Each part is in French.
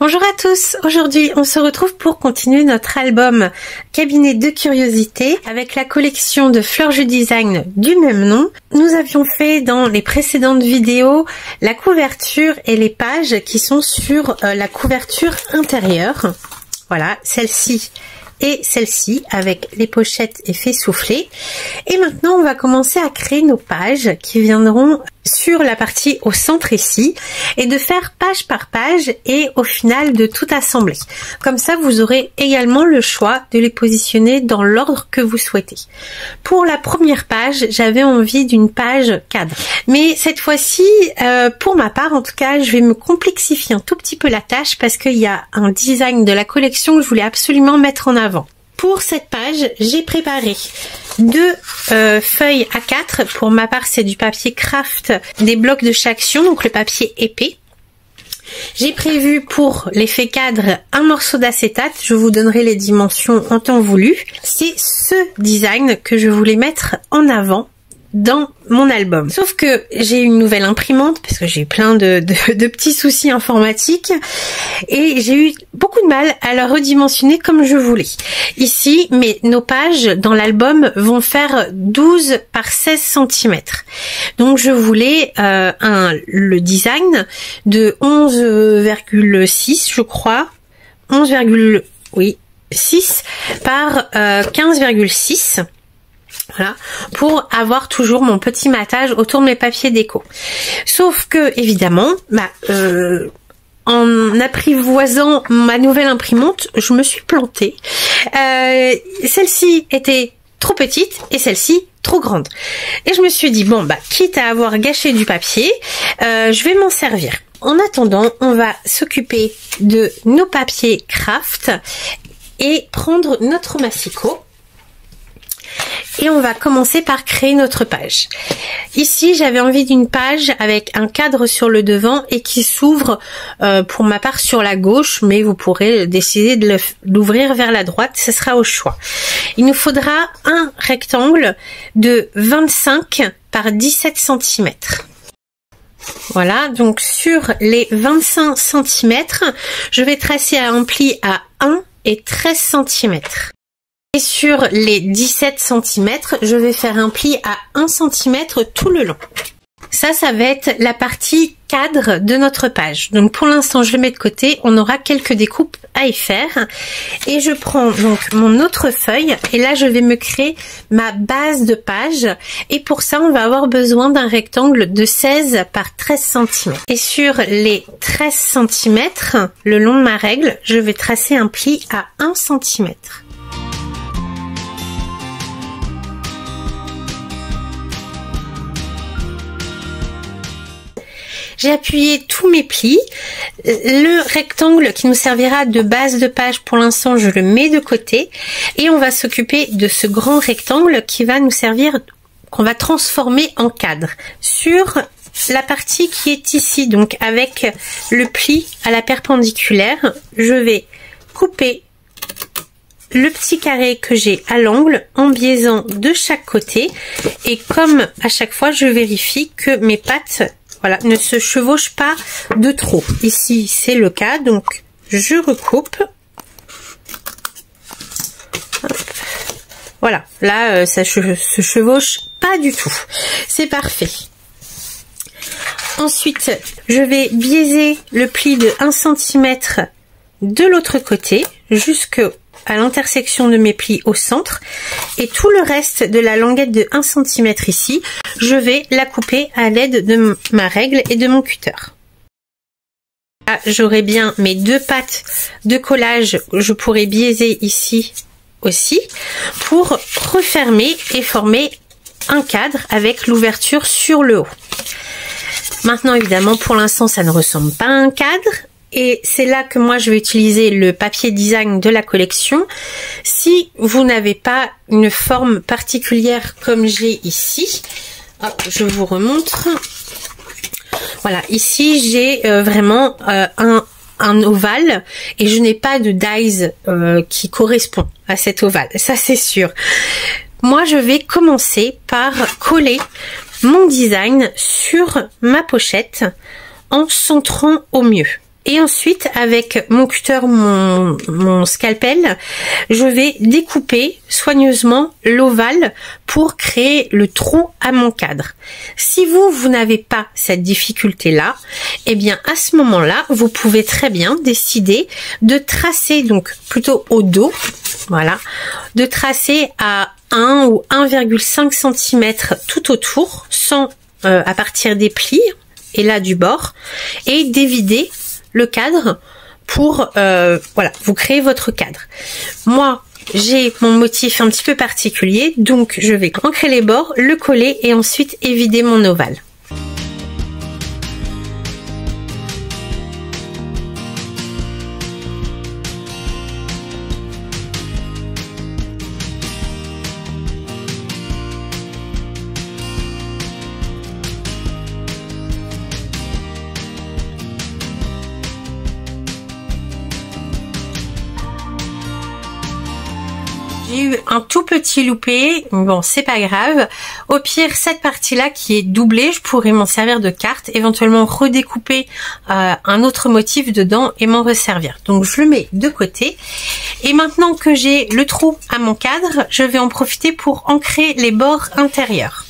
Bonjour à tous, aujourd'hui on se retrouve pour continuer notre album Cabinet de curiosités avec la collection de Fleur-Jeu Design du même nom. Nous avions fait dans les précédentes vidéos la couverture et les pages qui sont sur la couverture intérieure. Voilà, celle-ci et celle-ci avec les pochettes effet soufflé. Et maintenant on va commencer à créer nos pages qui viendront sur la partie au centre ici et de faire page par page et au final de tout assembler. Comme ça vous aurez également le choix de les positionner dans l'ordre que vous souhaitez. Pour la première page, j'avais envie d'une page cadre. Mais cette fois-ci, pour ma part en tout cas, je vais me complexifier un tout petit peu la tâche parce qu'il y a un design de la collection que je voulais absolument mettre en avant. Pour cette page, j'ai préparé deux feuilles A4. Pour ma part, c'est du papier craft, des blocs de chez Action, donc le papier épais. J'ai prévu pour l'effet cadre un morceau d'acétate. Je vous donnerai les dimensions en temps voulu. C'est ce design que je voulais mettre en avant dans mon album. Sauf que j'ai une nouvelle imprimante parce que j'ai eu plein de petits soucis informatiques et j'ai eu beaucoup de mal à la redimensionner comme je voulais. Ici, nos pages dans l'album vont faire 12 par 16 cm. Donc je voulais le design de 11,6 je crois. 11,6 par 15,6. Voilà, pour avoir toujours mon petit matage autour de mes papiers déco. Sauf que, évidemment, en apprivoisant ma nouvelle imprimante, je me suis plantée. Celle-ci était trop petite et celle-ci trop grande. Et je me suis dit, bon, quitte à avoir gâché du papier, je vais m'en servir. En attendant, on va s'occuper de nos papiers craft et prendre notre massicot. Et on va commencer par créer notre page. Ici, j'avais envie d'une page avec un cadre sur le devant et qui s'ouvre pour ma part sur la gauche, mais vous pourrez décider de l'ouvrir vers la droite, ce sera au choix. Il nous faudra un rectangle de 25 par 17 cm. Voilà, donc sur les 25 cm, je vais tracer un pli à 1 et 13 cm. Et sur les 17 cm, je vais faire un pli à 1 cm tout le long. Ça va être la partie cadre de notre page. Donc pour l'instant, je le mets de côté. On aura quelques découpes à y faire. Et je prends donc mon autre feuille. Et là, je vais me créer ma base de page. Et pour ça, on va avoir besoin d'un rectangle de 16 par 13 cm. Et sur les 13 cm, le long de ma règle, je vais tracer un pli à 1 cm. J'ai appuyé tous mes plis. Le rectangle qui nous servira de base de page, pour l'instant, je le mets de côté. Et on va s'occuper de ce grand rectangle qui va nous servir, qu'on va transformer en cadre. Sur la partie qui est ici, donc avec le pli à la perpendiculaire, je vais couper le petit carré que j'ai à l'angle en biaisant de chaque côté. Et comme à chaque fois, je vérifie que mes pattes ne se chevauchent pas de trop. Ici, c'est le cas, donc je recoupe. Hop. Voilà, là, ça se chevauche pas du tout. C'est parfait. Ensuite, je vais biaiser le pli de 1 cm de l'autre côté, jusqu'à l'intersection de mes plis au centre, et tout le reste de la languette de 1 cm ici, je vais la couper à l'aide de ma règle et de mon cutter. Là, j'aurai bien mes deux pattes de collage, je pourrai biaiser ici aussi, pour refermer et former un cadre avec l'ouverture sur le haut. Maintenant, évidemment, pour l'instant, ça ne ressemble pas à un cadre. Et c'est là que moi je vais utiliser le papier design de la collection. Si vous n'avez pas une forme particulière comme j'ai ici, hop, je vous remontre. Voilà, ici j'ai vraiment un ovale et je n'ai pas de dies qui correspond à cet ovale, ça c'est sûr. Moi je vais commencer par coller mon design sur ma pochette en centrant au mieux. Et ensuite, avec mon cutter, mon scalpel, je vais découper soigneusement l'ovale pour créer le trou à mon cadre. Si vous n'avez pas cette difficulté-là, eh bien à ce moment-là, vous pouvez très bien décider de tracer, donc plutôt au dos, voilà, de tracer à 1 ou 1,5 cm tout autour, sans à partir des plis et là du bord, et d'évider le cadre pour voilà, vous créez votre cadre. Moi, j'ai mon motif un petit peu particulier, donc je vais ancrer les bords, le coller et ensuite évider mon ovale. J'ai eu un tout petit loupé, bon c'est pas grave. Au pire, cette partie-là qui est doublée, je pourrais m'en servir de carte, éventuellement redécouper un autre motif dedans et m'en resservir. Donc je le mets de côté. Et maintenant que j'ai le trou à mon cadre, je vais en profiter pour ancrer les bords intérieurs.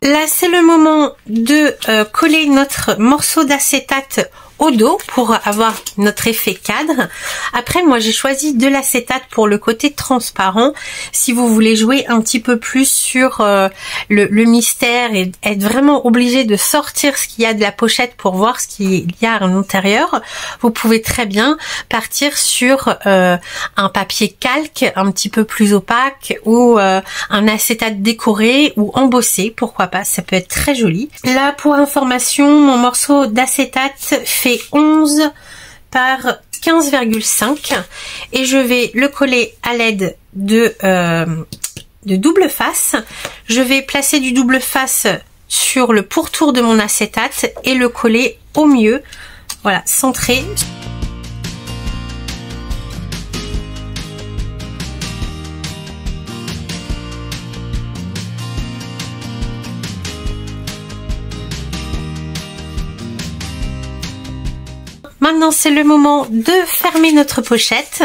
Là, c'est le moment de coller notre morceau d'acétate au dos pour avoir notre effet cadre. Après, moi j'ai choisi de l'acétate pour le côté transparent. Si vous voulez jouer un petit peu plus sur le mystère et être vraiment obligé de sortir ce qu'il y a de la pochette pour voir ce qu'il y a à l'intérieur, vous pouvez très bien partir sur un papier calque un petit peu plus opaque ou un acétate décoré ou embossé, pourquoi pas, ça peut être très joli. Là, pour information, mon morceau d'acétate fait 11 par 15,5 et je vais le coller à l'aide de double face. Je vais placer du double face sur le pourtour de mon acétate et le coller au mieux, voilà, centré. Maintenant, c'est le moment de fermer notre pochette.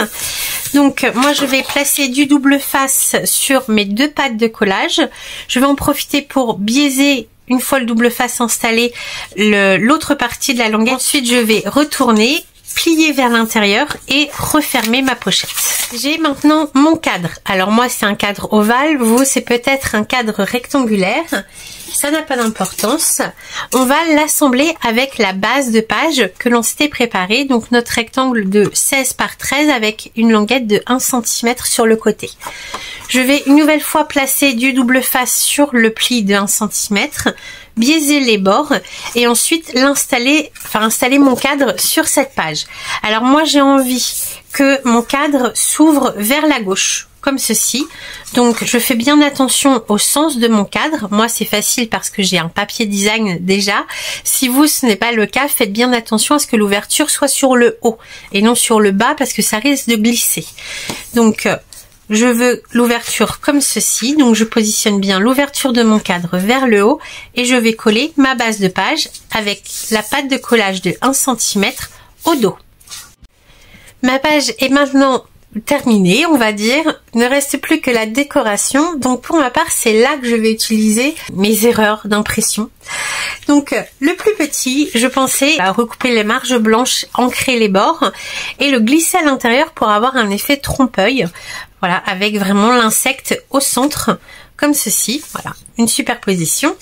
Donc, moi, je vais placer du double face sur mes deux pattes de collage. Je vais en profiter pour biaiser, une fois le double face installé, l'autre partie de la languette. Ensuite, je vais retourner, plier vers l'intérieur et refermer ma pochette. J'ai maintenant mon cadre. Alors moi, c'est un cadre ovale. Vous, c'est peut-être un cadre rectangulaire. Ça n'a pas d'importance. On va l'assembler avec la base de page que l'on s'était préparée. Donc notre rectangle de 16 par 13 avec une languette de 1 cm sur le côté. Je vais une nouvelle fois placer du double face sur le pli de 1 cm, biaiser les bords et ensuite installer mon cadre sur cette page. Alors moi, j'ai envie que mon cadre s'ouvre vers la gauche, comme ceci. Donc je fais bien attention au sens de mon cadre. Moi c'est facile parce que j'ai un papier design déjà. Si vous, ce n'est pas le cas, faites bien attention à ce que l'ouverture soit sur le haut et non sur le bas parce que ça risque de glisser. Donc je veux l'ouverture comme ceci. Donc je positionne bien l'ouverture de mon cadre vers le haut et je vais coller ma base de page avec la pâte de collage de 1 cm au dos. Ma page est maintenant terminée, on va dire. Il ne reste plus que la décoration. Donc pour ma part, c'est là que je vais utiliser mes erreurs d'impression. Donc le plus petit, je pensais à recouper les marges blanches, ancrer les bords et le glisser à l'intérieur pour avoir un effet trompe-œil. Voilà, avec vraiment l'insecte au centre, comme ceci. Voilà, une superposition.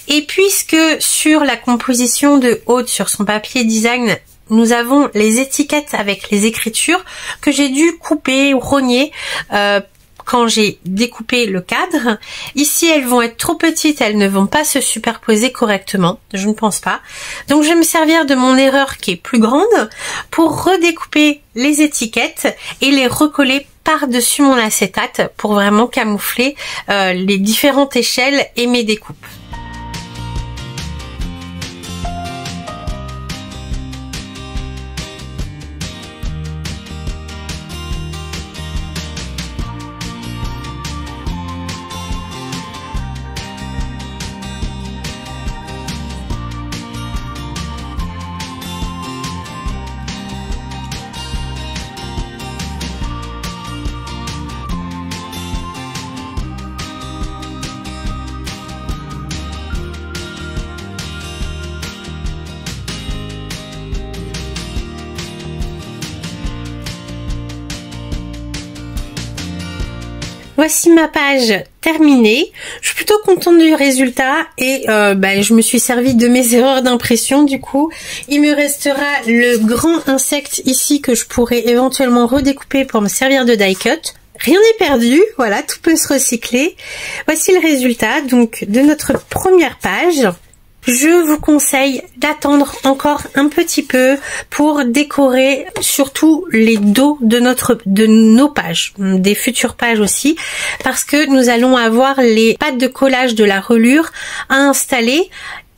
Et puisque sur la composition de Aude, sur son papier design, nous avons les étiquettes avec les écritures que j'ai dû couper ou rogner quand j'ai découpé le cadre. Ici, elles vont être trop petites, elles ne vont pas se superposer correctement, je ne pense pas. Donc, je vais me servir de mon erreur qui est plus grande pour redécouper les étiquettes et les recoller par-dessus mon acétate pour vraiment camoufler les différentes échelles et mes découpes. Voici ma page terminée. Je suis plutôt contente du résultat et je me suis servi de mes erreurs d'impression. Du coup, il me restera le grand insecte ici que je pourrais éventuellement redécouper pour me servir de die cut. Rien n'est perdu, voilà, tout peut se recycler. Voici le résultat donc de notre première page. Je vous conseille d'attendre encore un petit peu pour décorer surtout les dos de nos pages, des futures pages aussi, parce que nous allons avoir les pattes de collage de la reliure à installer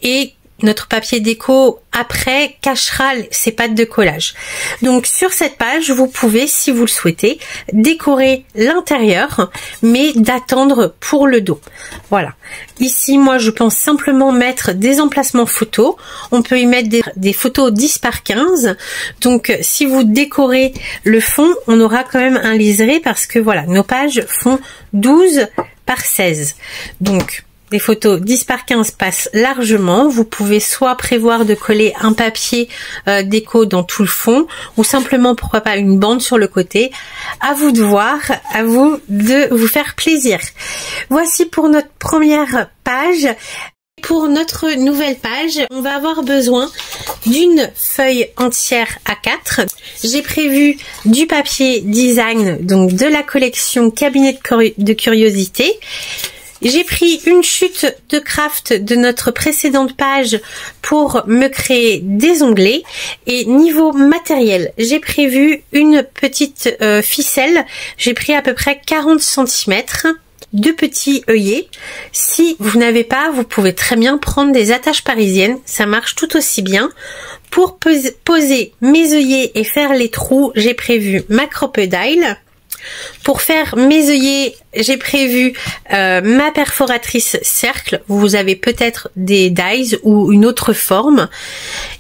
et notre papier déco après cachera ces pattes de collage. Donc sur cette page, vous pouvez, si vous le souhaitez, décorer l'intérieur, mais d'attendre pour le dos. Voilà. Ici, moi, je pense simplement mettre des emplacements photos. On peut y mettre des photos 10 par 15. Donc si vous décorez le fond, on aura quand même un liseré parce que voilà, nos pages font 12 par 16. Donc les photos 10 par 15 passent largement. Vous pouvez soit prévoir de coller un papier déco dans tout le fond ou simplement, pourquoi pas, une bande sur le côté. À vous de voir, à vous de vous faire plaisir. Voici pour notre première page. Pour notre nouvelle page, on va avoir besoin d'une feuille entière A4. J'ai prévu du papier design, donc de la collection Cabinet de curiosité. J'ai pris une chute de craft de notre précédente page pour me créer des onglets. Et niveau matériel, j'ai prévu une petite ficelle. J'ai pris à peu près 40 cm. De petits œillets. Si vous n'avez pas, vous pouvez très bien prendre des attaches parisiennes. Ça marche tout aussi bien. Pour poser mes œillets et faire les trous, j'ai prévu ma crocodile. Pour faire mes œillets, j'ai prévu ma perforatrice cercle. Vous avez peut-être des dies ou une autre forme.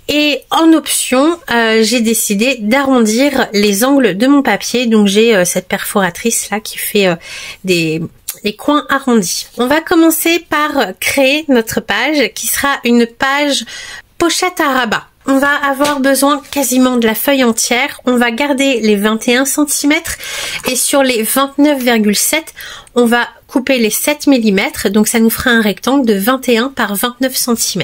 Et en option, j'ai décidé d'arrondir les angles de mon papier. Donc j'ai cette perforatrice là qui fait les coins arrondis. On va commencer par créer notre page qui sera une page pochette à rabat. On va avoir besoin quasiment de la feuille entière. On va garder les 21 cm et sur les 29,7, on va couper les 7 mm. Donc ça nous fera un rectangle de 21 par 29 cm.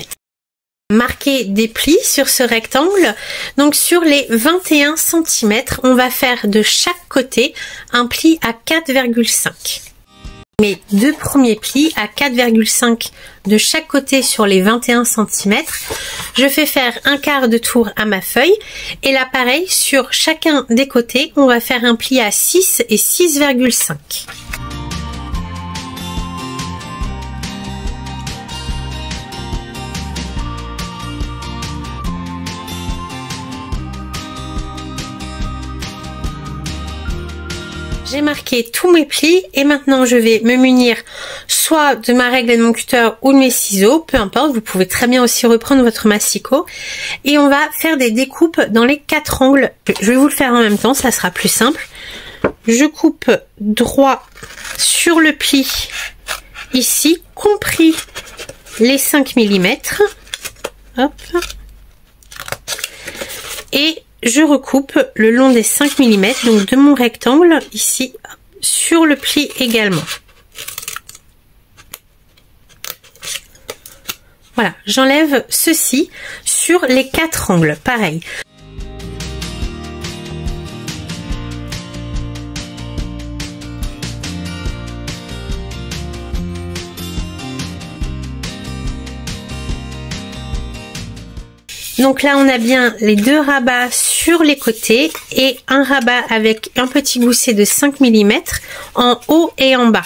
Marquer des plis sur ce rectangle. Donc sur les 21 cm, on va faire de chaque côté un pli à 4,5. Mes deux premiers plis à 4,5 de chaque côté sur les 21 cm. Je fais faire un quart de tour à ma feuille et là pareil sur chacun des côtés on va faire un pli à 6 et 6,5. J'ai marqué tous mes plis et maintenant je vais me munir soit de ma règle et de mon cutter ou de mes ciseaux, peu importe, vous pouvez très bien aussi reprendre votre massicot et on va faire des découpes dans les 4 angles. Je vais vous le faire en même temps, ça sera plus simple. Je coupe droit sur le pli ici, compris les 5 mm. Hop. Et je recoupe le long des 5 mm, donc de mon rectangle, ici, sur le pli également. Voilà, j'enlève ceci sur les 4 angles, pareil. Donc là, on a bien les deux rabats sur les côtés et un rabat avec un petit gousset de 5 mm en haut et en bas.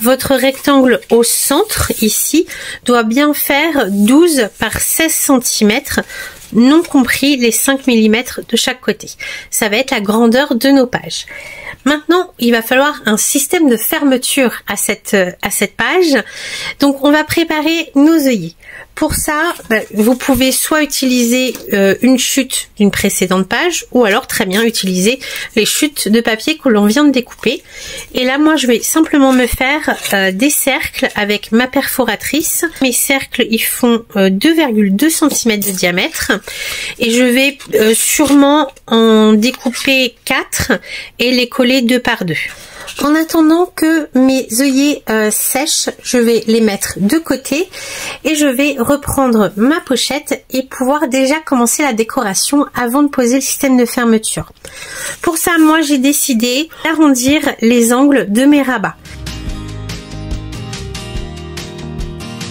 Votre rectangle au centre, ici, doit bien faire 12 par 16 cm, non compris les 5 mm de chaque côté. Ça va être la grandeur de nos pages. Maintenant, il va falloir un système de fermeture à cette page. Donc, on va préparer nos œillets. Pour ça, vous pouvez soit utiliser une chute d'une précédente page ou alors très bien utiliser les chutes de papier que l'on vient de découper. Et là, moi, je vais simplement me faire des cercles avec ma perforatrice. Mes cercles, ils font 2,2 cm de diamètre et je vais sûrement en découper 4 et les coller 2 par 2. En attendant que mes œillets sèchent, je vais les mettre de côté et je vais reprendre ma pochette et pouvoir déjà commencer la décoration avant de poser le système de fermeture. Pour ça, moi j'ai décidé d'arrondir les angles de mes rabats.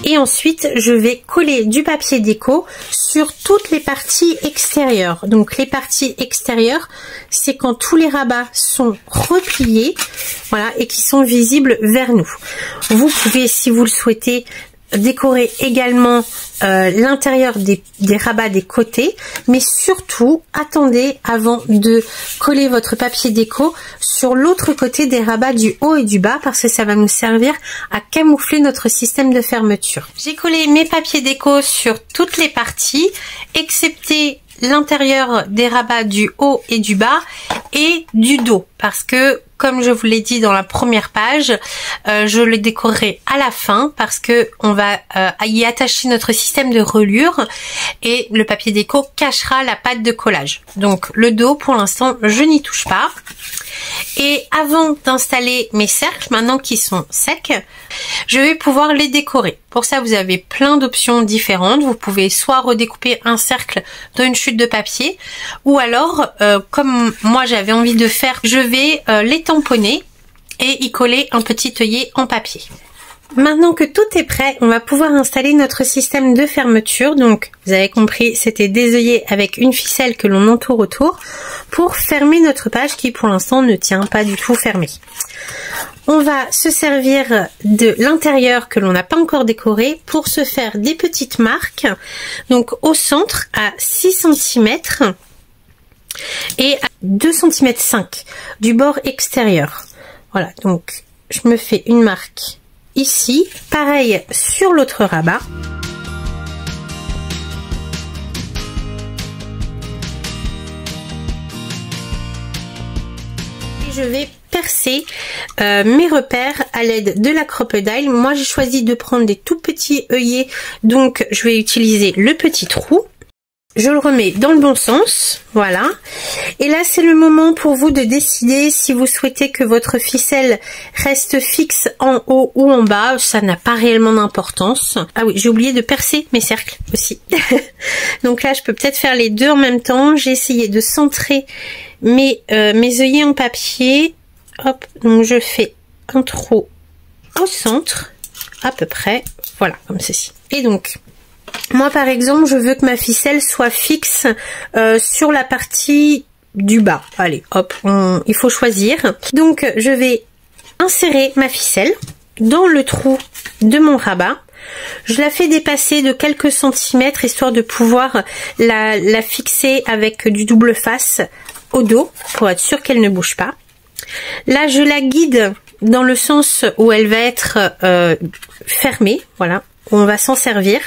Et ensuite, je vais coller du papier déco sur toutes les parties extérieures. Donc les parties extérieures, c'est quand tous les rabats sont repliés, voilà, et qui sont visibles vers nous. Vous pouvez, si vous le souhaitez, décorer également l'intérieur des rabats des côtés, mais surtout attendez avant de coller votre papier déco sur l'autre côté des rabats du haut et du bas, parce que ça va nous servir à camoufler notre système de fermeture. J'ai collé mes papiers déco sur toutes les parties excepté l'intérieur des rabats du haut et du bas et du dos, parce que comme je vous l'ai dit dans la première page, je le décorerai à la fin parce que on va y attacher notre système de reliure et le papier déco cachera la pâte de collage. Donc le dos, pour l'instant, je n'y touche pas. Et avant d'installer mes cercles, maintenant qu'ils sont secs, je vais pouvoir les décorer. Pour ça, vous avez plein d'options différentes. Vous pouvez soit redécouper un cercle dans une chute de papier, ou alors, comme moi j'avais envie de faire, je vais les tamponner et y coller un petit œillet en papier. Maintenant que tout est prêt, on va pouvoir installer notre système de fermeture. Donc, vous avez compris, c'était des œillets avec une ficelle que l'on entoure autour pour fermer notre page qui, pour l'instant, ne tient pas du tout fermée. On va se servir de l'intérieur que l'on n'a pas encore décoré pour se faire des petites marques. Donc, au centre, à 6 cm et à 2,5 cm du bord extérieur. Voilà, donc, je me fais une marque ici, pareil sur l'autre rabat. Et je vais percer mes repères à l'aide de la crocodile. Moi j'ai choisi de prendre des tout petits œillets, donc je vais utiliser le petit trou. Je le remets dans le bon sens, voilà. Et là, c'est le moment pour vous de décider si vous souhaitez que votre ficelle reste fixe en haut ou en bas. Ça n'a pas réellement d'importance. Ah oui, j'ai oublié de percer mes cercles aussi. Donc là, je peux peut-être faire les deux en même temps. J'ai essayé de centrer mes œillets en papier. Hop, donc je fais un trou au centre, à peu près. Voilà, comme ceci. Et donc, moi par exemple, je veux que ma ficelle soit fixe sur la partie du bas. Allez, hop, il faut choisir. Donc je vais insérer ma ficelle dans le trou de mon rabat. Je la fais dépasser de quelques centimètres histoire de pouvoir la fixer avec du double face au dos pour être sûr qu'elle ne bouge pas. Là, je la guide dans le sens où elle va être fermée, voilà. On va s'en servir.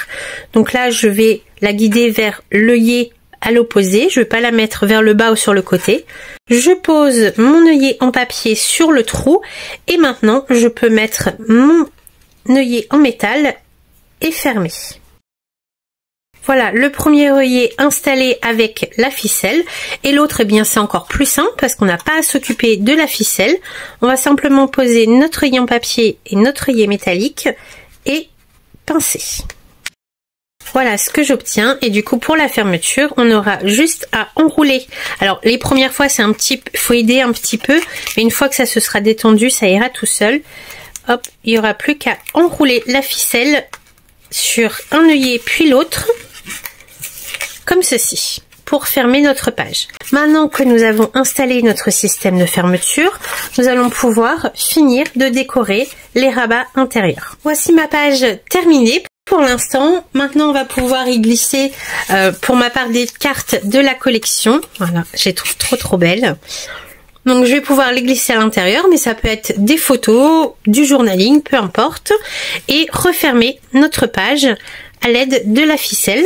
Donc là, je vais la guider vers l'œillet à l'opposé. Je ne vais pas la mettre vers le bas ou sur le côté. Je pose mon œillet en papier sur le trou. Et maintenant, je peux mettre mon œillet en métal et fermer. Voilà, le premier œillet installé avec la ficelle. Et l'autre, eh bien, c'est encore plus simple parce qu'on n'a pas à s'occuper de la ficelle. On va simplement poser notre œillet en papier et notre œillet métallique et pincer. Voilà ce que j'obtiens et du coup pour la fermeture on aura juste à enrouler. Alors les premières fois c'est faut aider un petit peu, mais une fois que ça se sera détendu ça ira tout seul. Hop, il n'y aura plus qu'à enrouler la ficelle sur un œillet puis l'autre comme ceci pour fermer notre page. Maintenant que nous avons installé notre système de fermeture, nous allons pouvoir finir de décorer les rabats intérieurs. Voici ma page terminée pour l'instant. Maintenant, on va pouvoir y glisser, pour ma part, des cartes de la collection. Voilà, je les trouve trop belles. Donc, je vais pouvoir les glisser à l'intérieur, mais ça peut être des photos, du journaling, peu importe. Et refermer notre page à l'aide de la ficelle.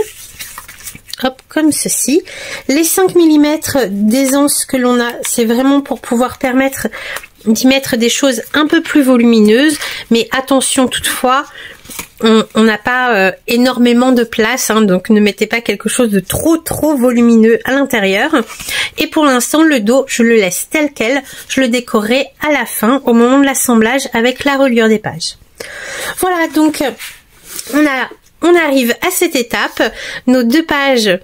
Hop, comme ceci. Les 5 mm d'aisance que l'on a, c'est vraiment pour pouvoir permettre d'y mettre des choses un peu plus volumineuses. Mais attention toutefois, on n'a pas énormément de place, hein, donc ne mettez pas quelque chose de trop volumineux à l'intérieur. Et pour l'instant, le dos, je le laisse tel quel. Je le décorerai à la fin, au moment de l'assemblage, avec la reliure des pages. Voilà, donc on arrive à cette étape. Nos 2 pages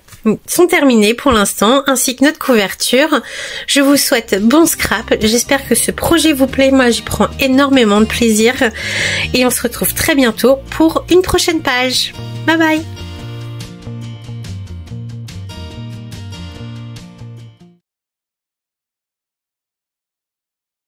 sont terminées pour l'instant, ainsi que notre couverture. Je vous souhaite bon scrap. J'espère que ce projet vous plaît. Moi, j'y prends énormément de plaisir. Et on se retrouve très bientôt pour une prochaine page. Bye bye!